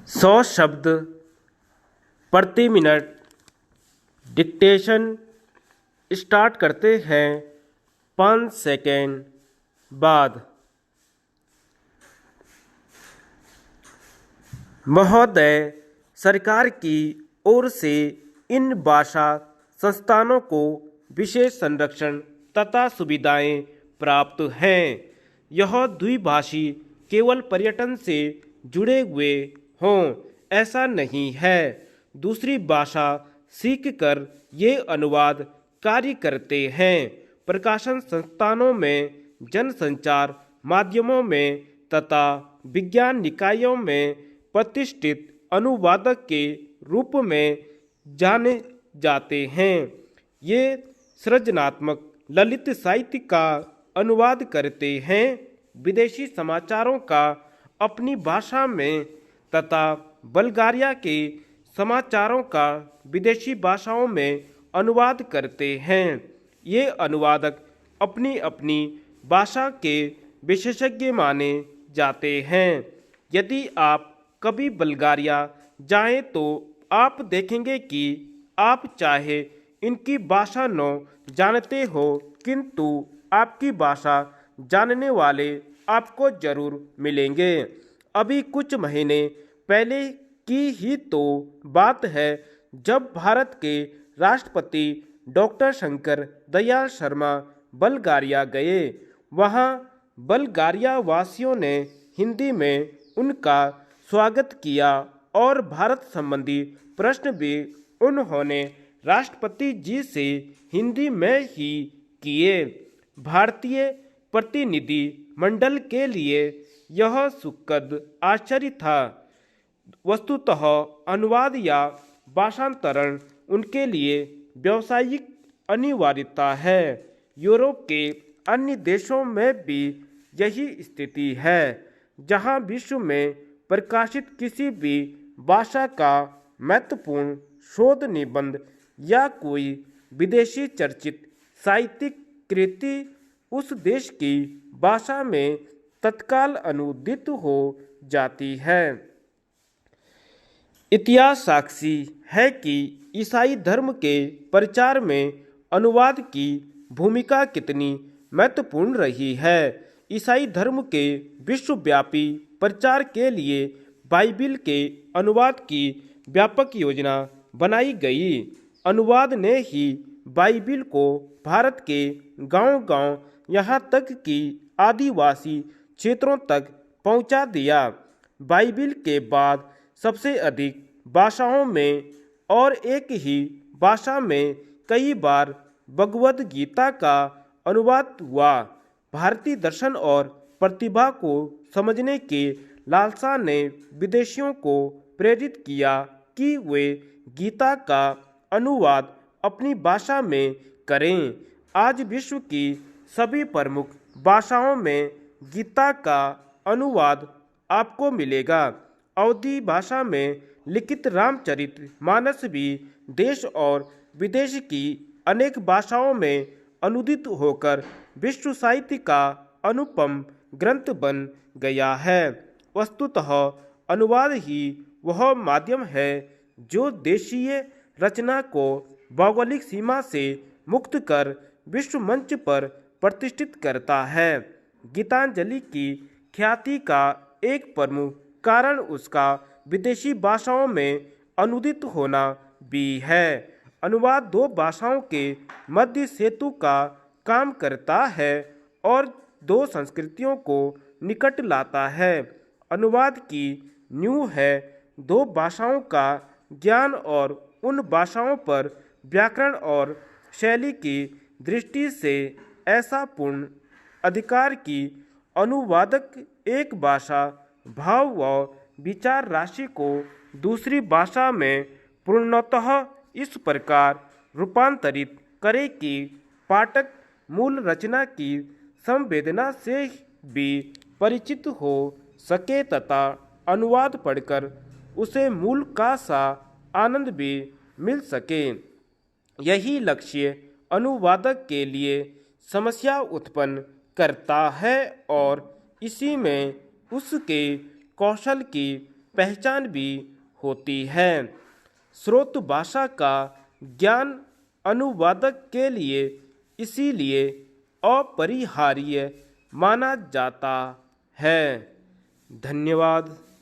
100 शब्द प्रति minute dictation start करते हैं 5 सेकेंड बाद। महोदय, सरकार की ओर से इन भाषा संस्थानों को विशेष संरक्षण तथा सुविधाएं प्राप्त हैं। यह द्विभाषी केवल पर्यटन से जुड़े हुए हों ऐसा नहीं है। दूसरी भाषा सीखकर ये अनुवाद कार्य करते हैं। प्रकाशन संस्थानों में, जनसंचार माध्यमों में तथा विज्ञान निकायों में प्रतिष्ठित अनुवादक के रूप में जाने जाते हैं। ये सृजनात्मक ललित साहित्य का अनुवाद करते हैं, विदेशी समाचारों का अपनी भाषा में तथा बल्गारिया के समाचारों का विदेशी भाषाओं में अनुवाद करते हैं। ये अनुवादक अपनी अपनी भाषा के विशेषज्ञ माने जाते हैं। यदि आप कभी बल्गारिया जाएं तो आप देखेंगे कि आप चाहे इनकी भाषा न जानते हो, किंतु आपकी भाषा जानने वाले आपको जरूर मिलेंगे। अभी कुछ महीने पहले की ही तो बात है जब भारत के राष्ट्रपति डॉक्टर शंकर दयाल शर्मा बल्गारिया गए। वहाँ बल्गारिया वासियों ने हिंदी में उनका स्वागत किया और भारत संबंधी प्रश्न भी उन्होंने राष्ट्रपति जी से हिंदी में ही किए। भारतीय प्रतिनिधि मंडल के लिए यह सुखद आश्चर्य था। वस्तुतः अनुवाद या भाषांतरण उनके लिए व्यावसायिक अनिवार्यता है। यूरोप के अन्य देशों में भी यही स्थिति है। जहां विश्व में प्रकाशित किसी भी भाषा का महत्वपूर्ण शोध निबंध या कोई विदेशी चर्चित साहित्यिक कृति उस देश की भाषा में तत्काल अनुदित हो जाती है। इतिहास साक्षी है कि ईसाई धर्म के प्रचार में अनुवाद की भूमिका कितनी महत्वपूर्ण रही है। ईसाई धर्म के विश्वव्यापी प्रचार के लिए बाइबिल के अनुवाद की व्यापक योजना बनाई गई। अनुवाद ने ही बाइबिल को भारत के गांव-गांव यहाँ तक कि आदिवासी क्षेत्रों तक पहुँचा दिया। बाइबिल के बाद सबसे अधिक भाषाओं में और एक ही भाषा में कई बार भगवद गीता का अनुवाद हुआ। भारतीय दर्शन और प्रतिभा को समझने के लालसा ने विदेशियों को प्रेरित किया कि वे गीता का अनुवाद अपनी भाषा में करें। आज विश्व की सभी प्रमुख भाषाओं में गीता का अनुवाद आपको मिलेगा। अवधी भाषा में लिखित रामचरितमानस भी देश और विदेश की अनेक भाषाओं में अनुदित होकर विश्व साहित्य का अनुपम ग्रंथ बन गया है। वस्तुतः अनुवाद ही वह माध्यम है जो देशीय रचना को भौगोलिक सीमा से मुक्त कर विश्व मंच पर प्रतिष्ठित करता है। गीतांजलि की ख्याति का एक प्रमुख कारण उसका विदेशी भाषाओं में अनुदित होना भी है। अनुवाद दो भाषाओं के मध्य सेतु का काम करता है और दो संस्कृतियों को निकट लाता है। अनुवाद की नींव है दो भाषाओं का ज्ञान और उन भाषाओं पर व्याकरण और शैली की दृष्टि से ऐसा पूर्ण अधिकार की अनुवादक एक भाषा भाव व विचार राशि को दूसरी भाषा में पूर्णतः इस प्रकार रूपांतरित करे कि पाठक मूल रचना की संवेदना से भी परिचित हो सके तथा अनुवाद पढ़कर उसे मूल का सा आनंद भी मिल सके। यही लक्ष्य अनुवादक के लिए समस्या उत्पन्न करता है और इसी में उसके कौशल की पहचान भी होती है। स्रोत भाषा का ज्ञान अनुवादक के लिए इसीलिए अपरिहार्य माना जाता है। धन्यवाद।